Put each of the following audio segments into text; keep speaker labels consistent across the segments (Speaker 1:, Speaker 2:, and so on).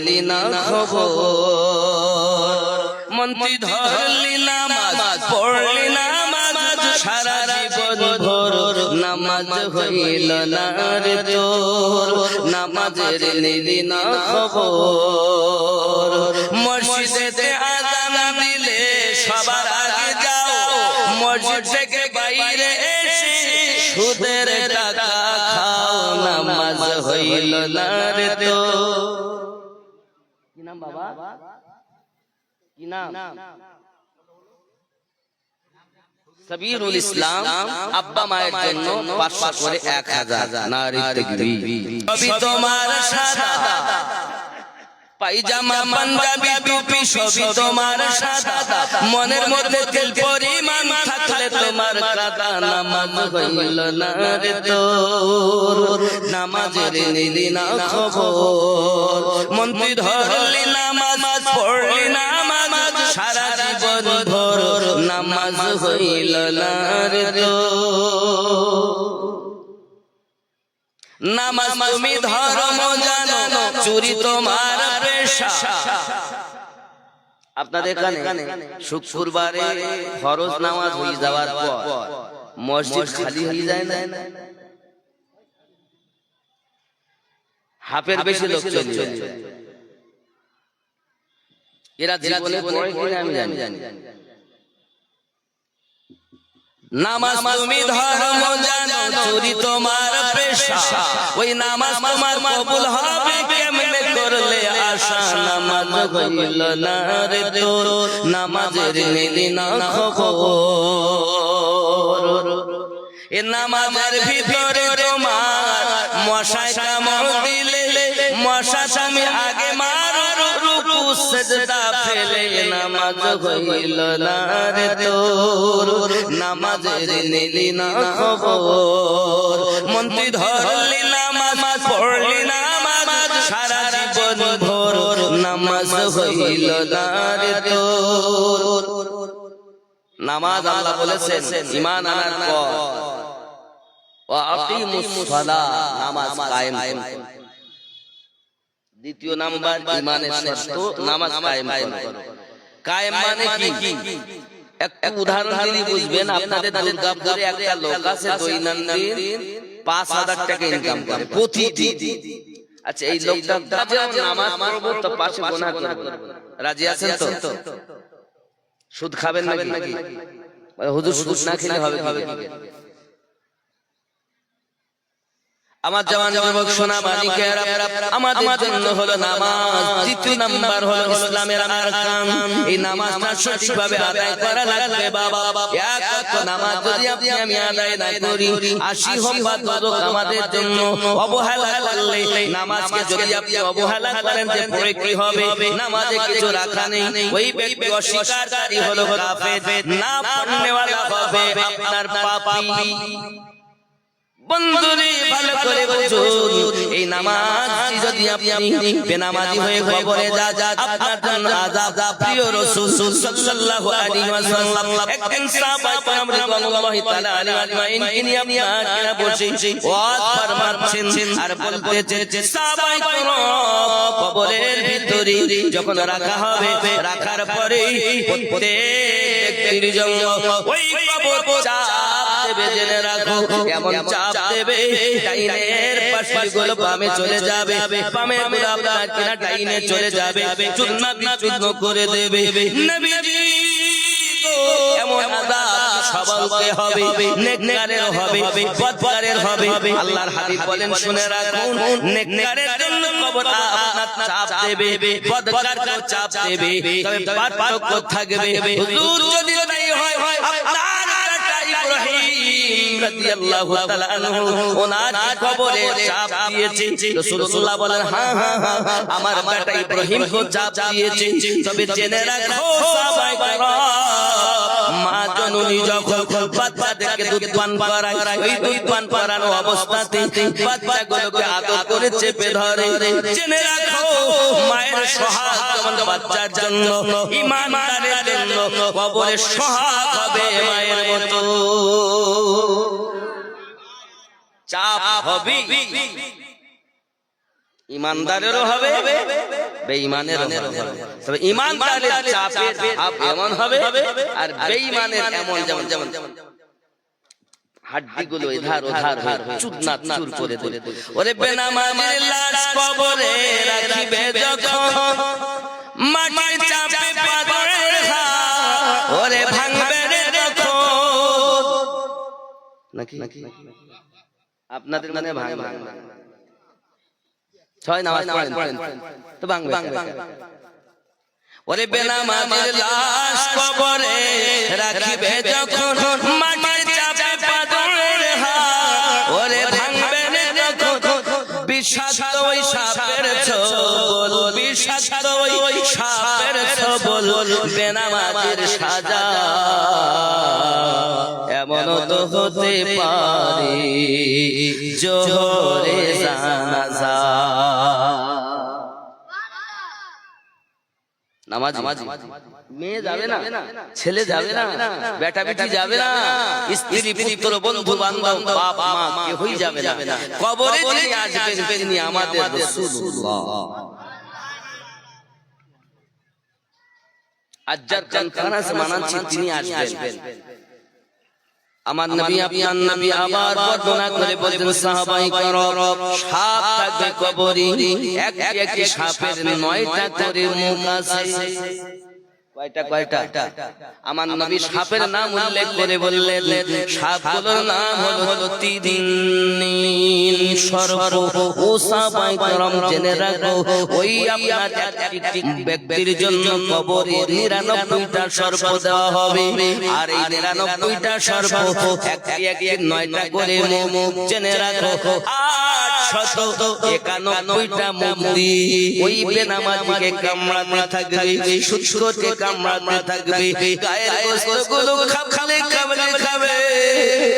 Speaker 1: লিনা খবর মন্ত্রী ধরলি নামাজ পড়লি নামাজ সারা জীবন ভোর নামাজ হইল না রে তোর নামাজের নিলি না খবর মসজিদে আযান দিলে সবার আগে যাও মসজিদ থেকে বাইরে এসে সুদের টাকা খাও নামাজ হইল না রে তোর কি নাম বাবা কি নাম সাবিরুল ইসলাম আব্বা মায়ের জন্য 500 করে 1000 নারী তাকবীর সবই তোমার সাদা পায়জামা পাঞ্জাবি টুপি সবই তোমার সাদা মনের মধ্যে তেল পরিমাণ থাকলে তোমার কাদা নামাজ হইল না রে তোর নামাজের নিলি না খবর মন্ত্রী ধরলি নামাজ পড়লি নামাজ সারা জীবন ভোর নামাজ হইল না রে তোর নামাজ তুমি ধর্ম জানো চুরি তোমার পেশা আপনাদের এখানে শুক্রবারে ফরজ নামাজ হয়ে যাওয়ার পর মসজিদ খালি হয়ে যায় না হাফের বেশি লোক চলে যায় এরা জীবনে পড়ে কিনা আমি জানি নামাজ তুমি ধর্ম জানো চুরি তোমার পেশা ওই নামাজ তোমার কবুল হবে কেমনে করলে আশা নামাজ হইল না রে তোর নামাজের নিলি না খবর এ নামাজের ভিতরে তোমার মশায় কামড় দিলে মশা স্বামী আগে মারো রুকু সিজদা ফেলে নামাজ হইল না রে তোর নামাজের নিলি না খবর মন্ত্রী ধরলি নামাজ পড়লি নামাজ সারা জীবন ভোর নামাজ হইল না রে তোর নামাজ আল্লাহ বলেছেন ঈমান আনার পর ওয়া আকিমুস সালাহ নামাজ কায়েম করো দ্বিতীয় নাম্বার ঈমানের শর্ত নামাজ কায়েম করো কায়েম মানে কি একটা উদাহরণ দিলে বুঝবেন আপনাদের দুর্গাপুরে একটা লোক আছে দৈনন্দিন 5000 টাকা ইনকাম করে প্রতিদিন আচ্ছা এই লোকটা নামাজ পড়বো তো পাশে গুনাহ করব রাজি আছেন তো সুদ খাবেন নাকি হুজুর সুদ না খেলে হবে কি আমার জওয়ান যুবক সোনা মানিকেরা আমাদের জন্য হলো নামাজ দ্বিতীয় নাম্বার হলো ইসলামের আরকান এই নামাজটা সঠিকভাবে আদায় করা লাগবে বাবা এক ওয়াক্ত নামাজ যদি আপনি আমি আদায় না করি 80 হোক বা ততক আমাদের জন্য অবহেলা করলে নামাজকে যদি আপনি অবহেলা করেন যে পরে কি হবে নামাজে কিছু রাখা নেই ওই ব্যক্তি অস্বীকারী হলো কাফের না পড়নেওয়ালা হবে আপনার পাপী বন্ধুরে ভালো করে বুঝুন এই নামাজ যদি আপনি বেনামাজি হয়ে কবরে যা আপনার জন্য আযাব প্রিয় রাসূল সাল্লাল্লাহু আলাইহি ওয়াসাল্লাম একদিন সাহাবা کرام রাদিয়াল্লাহু তাআলা আলাইহিম ইনি আপনারা বসে ওয়াজ ফরমাচ্ছেন আর বলতেছেন যে সাহাবা کرام কবরের ভিতরে যখন রাখা হবে রাখার পরে প্রত্যেক ব্যক্তির জন্য ওই কবর চাপ দেবে জেনে রাখো এমন চাপ দেবে ডাইনের পাশে গুলো বামে চলে যাবে বামে গুলো আপনার কিনা ডাইনে চলে যাবে চূর্ণ বিচূর্ণ করে দেবে নবীজি এমন আযাব সবাইকে হবে নেককারের হবে বদকারের হবে আল্লাহর হাবিব বলেন শুনে রাখুন নেককারের জন্য কবর আপনার চাপ দেবে বদকারকে চাপ দেবে তবে পার্থক্য থাকবে হুজুর যদি তাই হয় আপনার ইব্রাহিম রাদিয়াল্লাহু তাআলা আনহু ওনার কবরে চাপ দিয়েছে রাসূলুল্লাহ বলেন হ্যাঁ আমার বেটা ইব্রাহিম কো চাপ দিয়েছে তবে জেনে রাখো সাহাবায়ে کرام মা জননী যখন বাচ্চাদেরকে দুধ পান করায় ওই দুধ পান করানো অবস্থাতে বাচ্চাগুলোকে আদর করে চেপে ধরে জেনে রাখো মায়ের সোহাগ যেমন বাচ্চার জন্য ঈমানদারের জন্য কবরে সোহাগ হবে মায়ের মতো চাপ হবে, ইমানদারেরও হবে বেঈমানের হবে, তবে ঈমানদারের চাপে এমন হবে আর বেঈমানের এমন যেমন হাড্ডিগুলো এধার ওধার হয়ে চূর্ণাত চুর করে দেবে। ওরে বেনামাজির লাশ কবরে রাখিবে যখন, মাটির চাপে পাথরের হাড় ওরে ভাঙবে রে যখন। নাকি আপনাদের মানে ভাঙবে ছয় নামাজ পড়েন তো ভাঙবে। ওরে বেনামাজির লাশ কবরে রাখিবে যখন, মাটির চাপে পাথরের হাড় ওরে ভাঙবে রে যখন। বিষাক্ত ওই সাপের ছোবল, বিষাক্ত ওই সাপের ছোবল বেনামাজির সাজা এমন তো হতে পারে জোহরে জানাজা। নামাজি মেয়ে যাবে না, ছেলে যাবে না, বেটা বেটি যাবে না, স্ত্রী পুত্র বন্ধু বান্ধব বাপ মা কেউই যাবে না। কবরে যিনি আসবেন তিনি আমাদের রাসূলুল্লাহ। আজ্জার কানখানা সে মানাচ্ছি তিনি আসবেন। আমার নবী আপনার নবী আবার বর্ণনা করে বলতেন সাহাবায়ে কেরাম, সাপ থাকবে কবরে, একটি সাপের 9টা করে মুখ আছে। কয়টা? আমার নবী সাপের নাম উল্লেখ করে বললেন, সাপগুলোর নাম হলো তিননীল সর্প। ও সাহাবায়ে কেরাম জেনে রাখো, ওই আপনার একটি ব্যক্তির জন্য কবরে 99টা সর্প দেওয়া হবে, আর এই 99টা সর্প একটি 9টা করে মুখ। জেনে রাখো 891টা মুখ দিয়ে ওই বেনামাজিকে কামড়াতে থাকবে, সুদখোরকে কামড়াতে থাকবে, গায়ের গোশতগুলো খাবে।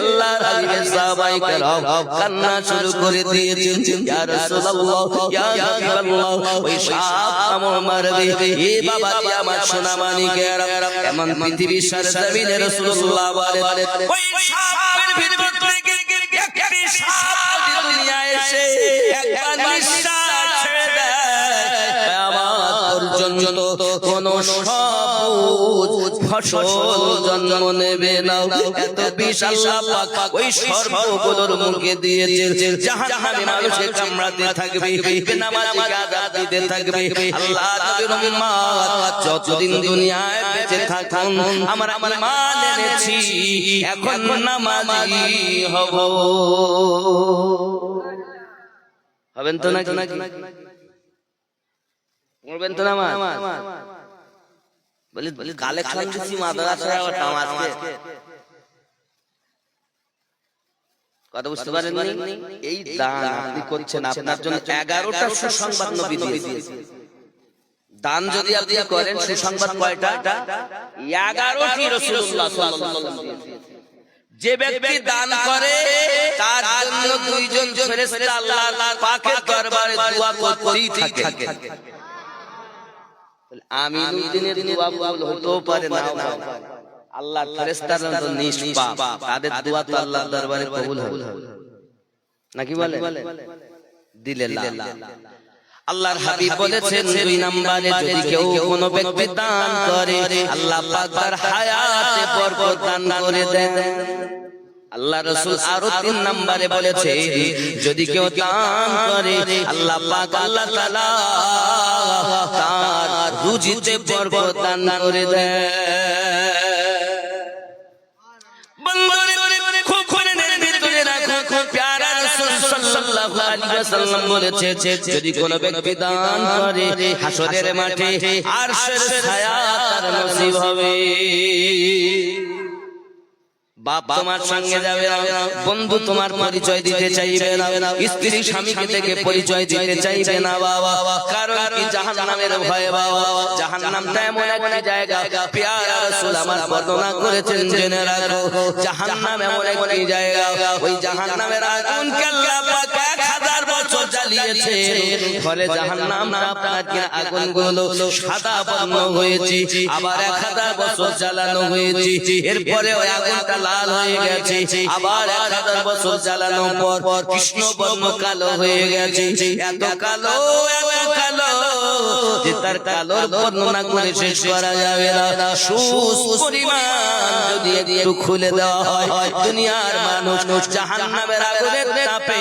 Speaker 1: আল্লাহর হাবিব সাহাবায়ে কেরাম কান্না শুরু করে দিয়েছেন, ইয়া রাসূলুল্লাহ, ইয়া হাবিবাল্লাহ, ওই সাপ কামড় মারবে। এ বাবা আমার সোনা মানিকেরা, এমন পৃথিবীর সারা জমিনে রাসূলুল্লাহ বলেন, ওই সাপের ভিতর থেকে একটি সাপ দুনিয়ায় এসে একবার নিঃশ্বাস ছেড়ে দেয়, কিয়ামত পর্যন্ত কোন সবুজ ফসল জন্ম নেবে না। এত বিষ আল্লাহ পাক ওই সর্বগুলোর মুখে দিয়েছে, জাহান্নামে মানুষকে কামড়াতে থাকবে, বেনামাজিকে আযাব দিতে থাকবে। আল্লাহ নবীর উম্মত যতদিন দুনিয়ায় বেঁচে থাকুন, আমরা ঈমান এনেছি, এখন নামাজি হব। হবেন তো নাকি? পড়বেন তো নামাজ? বলি কালেকশন দিচ্ছি মাদ্রাসায় আবার নামাজকে কথা বুঝতে পারেন? এই দান আপনি করছেন, আপনার জন্য 11টা সুসংবাদ নবী দিয়েছে। দান যদি আপনি করেন, সুসংবাদ কয়টা? 11টি রাসূলুল্লাহ সাল্লাল্লাহু আলাইহি ওয়াসাল্লাম দিয়েছে। যে ব্যক্তি দান করে তার জন্য 2 জন ফেরেশতা আল্লাহর পাকের দরবারে দোয়া করতেই থাকে। আমিনুদ্দিনের দোয়া কবুল হতেও পারে না, আল্লাহর ফেরেশতারা তো নিষ্পাপ, তাদের দোয়া তো আল্লাহর দরবারে কবুল হবে নাকি বলে? দিলে না। আল্লাহর হাবিব বলেছেন 2 নম্বরে, যদি কেউ কোনো ব্যক্তি দান করে আল্লাহ পাক তার হায়াতে বরকত দান করে দেন। আল্লাহ রাসূল আরো 3 নম্বরে বলেছে, যদি কেউ দান করে আল্লাহ পাক আল্লাহ তাআলা তার রুজিতে বরকত দান করে দেন। বন্ধুরে খুব মনের ভিতরে রাখো, প্যারা রাসূল সাল্লাল্লাহু আলাইহি ওয়াসাল্লাম বলেছে, যদি কোনো ব্যক্তি দান করে হাসরের মাঠে আরশের ছায়া তার নসিব হবে। বাপ তোমার সঙ্গে যাবে না, বন্ধু তোমার পরিচয় দিতে চাইবে না, স্ত্রী স্বামীকে থেকে পরিচয় দিতে চাইবে না বাবা। কারণ কি? জাহান্নামের ভয়ে বাবা। জাহান্নামটা এমন একটা জায়গা, প্যারা রাসূল আমার বর্ণনা করেছেন, জেনে রাখো জাহান্নাম এমন একটি জায়গা, ওই জাহান্নামের আগুনকে আল্লাহ পাক 1000 বছর জ্বালিয়েছে, ফলে জাহান্নামটা আপনার আগুনগুলো সাদা বর্ণ হয়েছে, আবার 1000 বছর জ্বালানো হয়েছে, এরপরে ওই আগুনটা লাল হয়ে গেছে, আবার 1000 বছর জ্বালানোর পর কৃষ্ণ বর্ণ কালো হয়ে গেছে। এত কালো যে তার কালোর বর্ণনা করে শেষ করা যাবে না। সুস পরিমাণ যদি একটু খুলে দেওয়া হয়, দুনিয়ার মানুষ জাহান্নামের আগুনের তাপে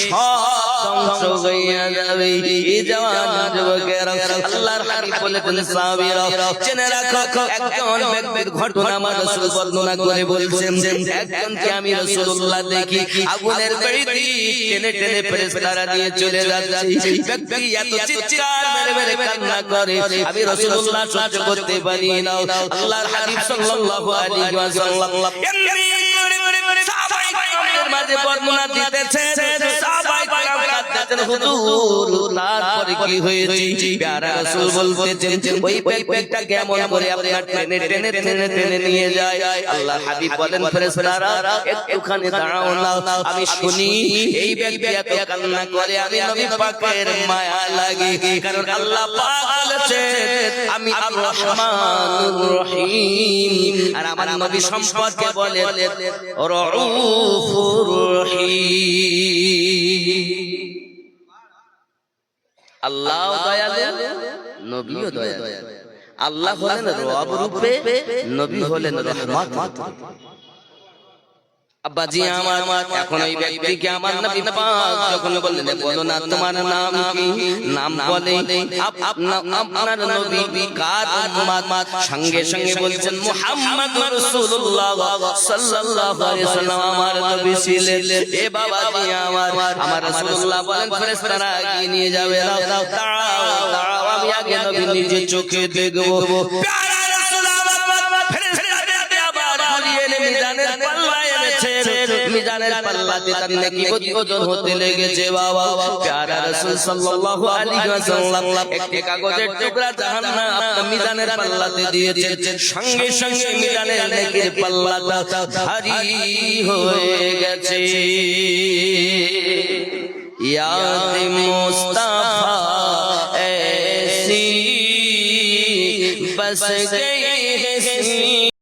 Speaker 1: সব ধ্বংস হইয়া যাবে। এই জওয়ান যুবকেরা, আল্লাহর হাবিব বলেছেন সাহাবীরা, জেনে রাখো একজন ব্যক্তির ঘটনা আমার রাসূল বর্ণনা করে বলছেন, একজনকে আমি রাসূলুল্লাহ দেখি আগুনের বেড়ি টেনে টেনে ফেরেশতারা নিয়ে চলে যাচ্ছে। ব্যক্তি এত চিৎকার মেরে মেরে কান্না করে, আমি রাসূলুল্লাহ সহ্য করতে পারি না। আল্লাহর হাবিব সাল্লাল্লাহু আলাইহি ওয়াসাল্লাম এমনি করে সাহাবায়ে কেরামের মাঝে বর্ণনা দিতেছেন। সাহাবায়ে কেরাম কাঁদতেছেন, হুজুর তারপরে কি হয়েছে? প্যারা রাসূল বলতেছেন, ওই ব্যক্তিটা কেমন করে আপনার টেনে টেনে টেনে টেনে নিয়ে যায়। আল্লাহর হাবিব বলেন, ফেরেশতারা একটুখানি দাঁড়াও না, আমি শুনি এই ব্যক্তি এত কান্না করে, আমি নবী পাকের মায়া লাগে। কারণ আল্লাহ পাক বলেছেন আমি আর রহমানুর রহিম, আর আমার নবী সম্পর্কে বলেন রউফুর রহিম। আল্লাহ দয়ালু, নবীও দয়ালু। আল্লাহ হলেন রব রূপে, নবী হলেন রহমত। আব্বাজি আমার, এখন ওই ব্যক্তিকে আমার নবী পাক যখন বললেন, বলো না তোমার নাম কি? নাম বলে আপনার নবী কার উম্মত? সঙ্গে সঙ্গে বলছেন মুহাম্মদুর রাসূলুল্লাহ সাল্লাল্লাহু আলাইহি ওয়াসাল্লাম আমার নবী ছিলেন। এ বাবাজি আমার রাসূলুল্লাহ বলেন, ফেরেশতারা এগিয়ে নিয়ে যাবে, দাঁড়াও আমি আগে নবী নিজে চোখে দেখব। প্যারা রাসূলুল্লাহ ফেরেশতারা আবার ঘুরিয়ে এনে মিজানের পাল্লায় মিজানের পাল্লাতে তার নেকি ওজন হতে লেগেছে। বাবা প্যারা রাসূল সাল্লাল্লাহু আলাইহি ওয়াসাল্লাম একটি কাগজের টুকরা জাহান্নাম আপনার মিজানের পাল্লাতে দিয়েছেন। সঙ্গে সঙ্গে মিজানের নেকির পাল্লাটা ভারী হয়ে গেছে। ইয়াদ মুস্তাফা ऐसी बस गई है